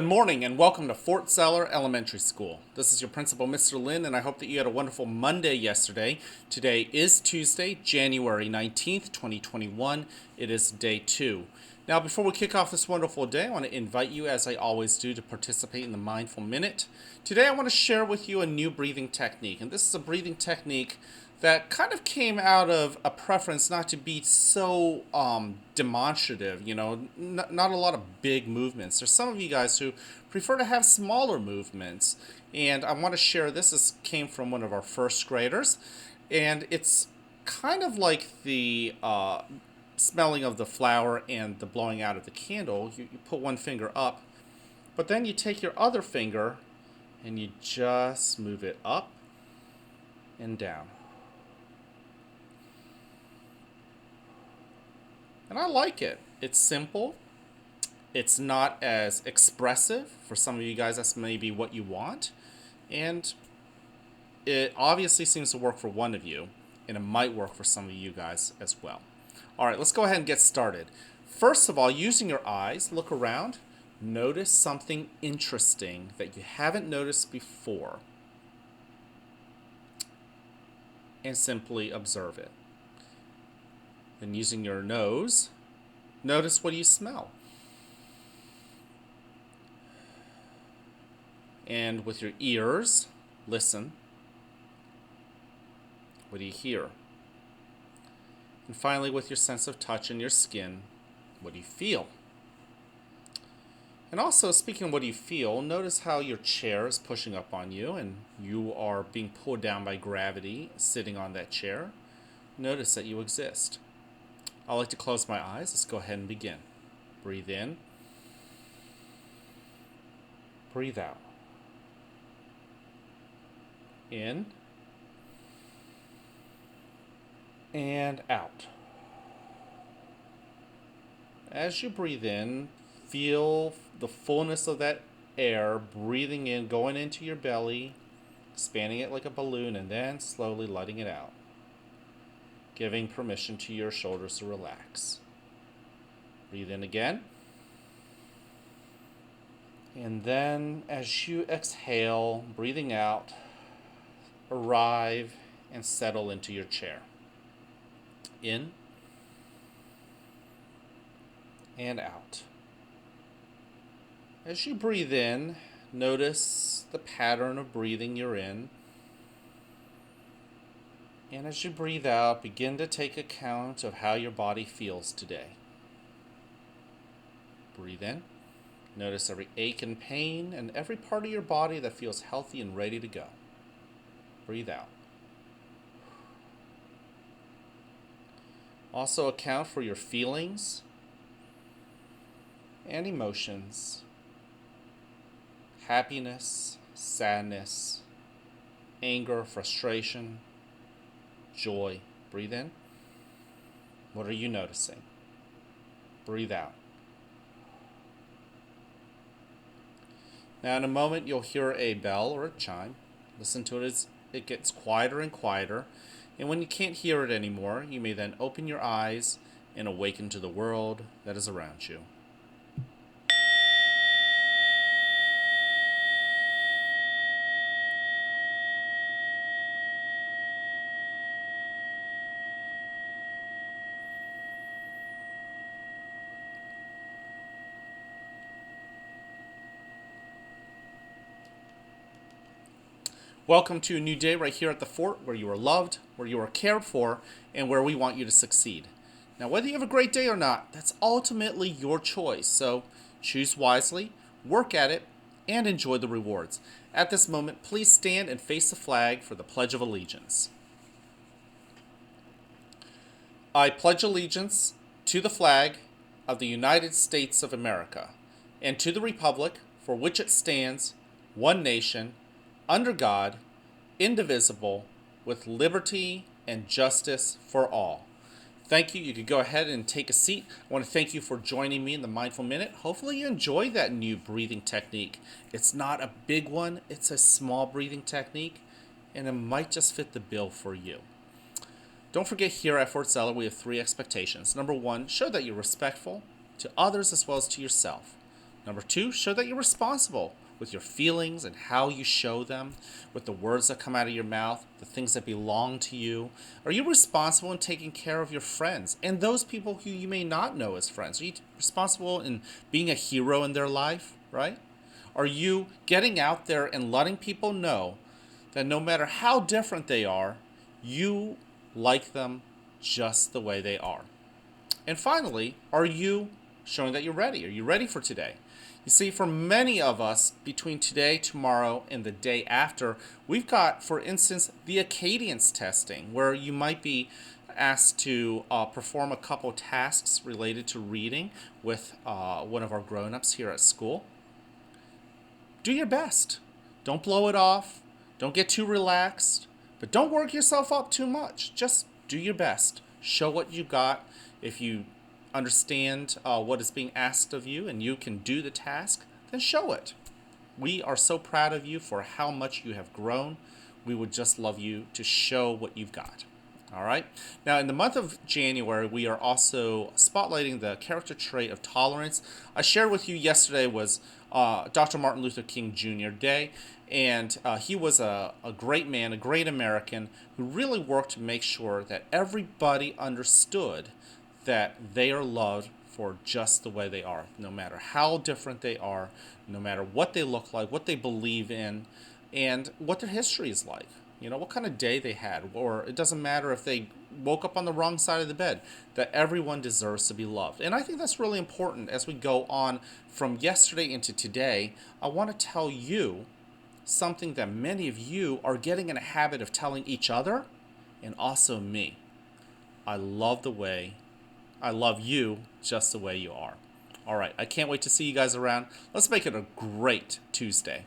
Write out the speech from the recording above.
Good morning and welcome to Fort Zeller Elementary School. This is your principal, Mr. Lin, and I hope that you had a wonderful Monday yesterday. Today is Tuesday, January 19th, 2021. It is day 2. Now, before we kick off this wonderful day, I want to invite you, as I always do, to participate in the Mindful Minute. Today, I want to share with you a new breathing technique, and this is a breathing technique that kind of came out of a preference not to be so demonstrative, not a lot of big movements. There's some of you guys who prefer to have smaller movements, and I want to share this. This came from one of our first graders, and it's kind of like the smelling of the flower and the blowing out of the candle. You put one finger up, but then you take your other finger and you just move it up and down. And I like it. It's simple. It's not as expressive. For some of you guys, that's maybe what you want. And it obviously seems to work for one of you, and it might work for some of you guys as well. All right, let's go ahead and get started. First of all, using your eyes, look around. Notice something interesting that you haven't noticed before, and simply observe it. Then using your nose, notice what you smell. And with your ears, listen. What do you hear? And finally, with your sense of touch and your skin, what do you feel? And also, speaking of what you feel, notice how your chair is pushing up on you and you are being pulled down by gravity sitting on that chair. Notice that you exist. I like to close my eyes. Let's go ahead and begin. Breathe in. Breathe out. In. And out. As you breathe in, feel the fullness of that air breathing in, going into your belly, expanding it like a balloon, and then slowly letting it out, giving permission to your shoulders to relax. Breathe in again. And then as you exhale, breathing out, arrive and settle into your chair. In and out. As you breathe in, notice the pattern of breathing you're in. And as you breathe out, begin to take account of how your body feels today. Breathe in. Notice every ache and pain and every part of your body that feels healthy and ready to go. Breathe out. Also account for your feelings and emotions. Happiness, sadness, anger, frustration, joy. Breathe in. What are you noticing? Breathe out. Now in a moment you'll hear a bell or a chime. Listen to it as it gets quieter and quieter. And when you can't hear it anymore, you may then open your eyes and awaken to the world that is around you. Welcome to a new day right here at the fort where you are loved, where you are cared for, and where we want you to succeed. Now, whether you have a great day or not, that's ultimately your choice. So choose wisely, work at it, and enjoy the rewards. At this moment, please stand and face the flag for the Pledge of Allegiance. I pledge allegiance to the flag of the United States of America and to the republic for which it stands, one nation, under God, indivisible, with liberty and justice for all. Thank you. You could go ahead and take a seat. I want to thank you for joining me in the Mindful Minute. Hopefully you enjoy that new breathing technique. It's not a big one. It's a small breathing technique, and it might just fit the bill for you. Don't forget, here at Fort Zeller, we have 3 expectations. Number 1, show that you're respectful to others as well as to yourself. Number two, show that you're responsible with your feelings and how you show them, with the words that come out of your mouth, the things that belong to you. Are you responsible in taking care of your friends and those people who you may not know as friends? Are you responsible in being a hero in their life, right? Are you getting out there and letting people know that no matter how different they are, you like them just the way they are? And finally, are you showing that you're ready? Are you ready for today? You see, for many of us, between today, tomorrow, and the day after, we've got, for instance, the Acadience testing, where you might be asked to perform a couple tasks related to reading with one of our grown-ups here at school. Do your best. Don't blow it off. Don't get too relaxed. But don't work yourself up too much. Just do your best. Show what you got. If you understand what is being asked of you and you can do the task, then show it. We are so proud of you for how much you have grown. We would just love you to show what you've got. All right. Now, in the month of January, we are also spotlighting the character trait of tolerance. I shared with you yesterday was Dr. Martin Luther King Jr. Day, and he was a great man, a great American who really worked to make sure that everybody understood that they are loved for just the way they are, no matter how different they are, no matter what they look like, what they believe in, and what their history is like. You know, what kind of day they had, or it doesn't matter if they woke up on the wrong side of the bed, that everyone deserves to be loved. And I think that's really important as we go on from yesterday into today. I want to tell you something that many of you are getting in a habit of telling each other and also me. I love you just the way you are. All right, I can't wait to see you guys around. Let's make it a great Tuesday.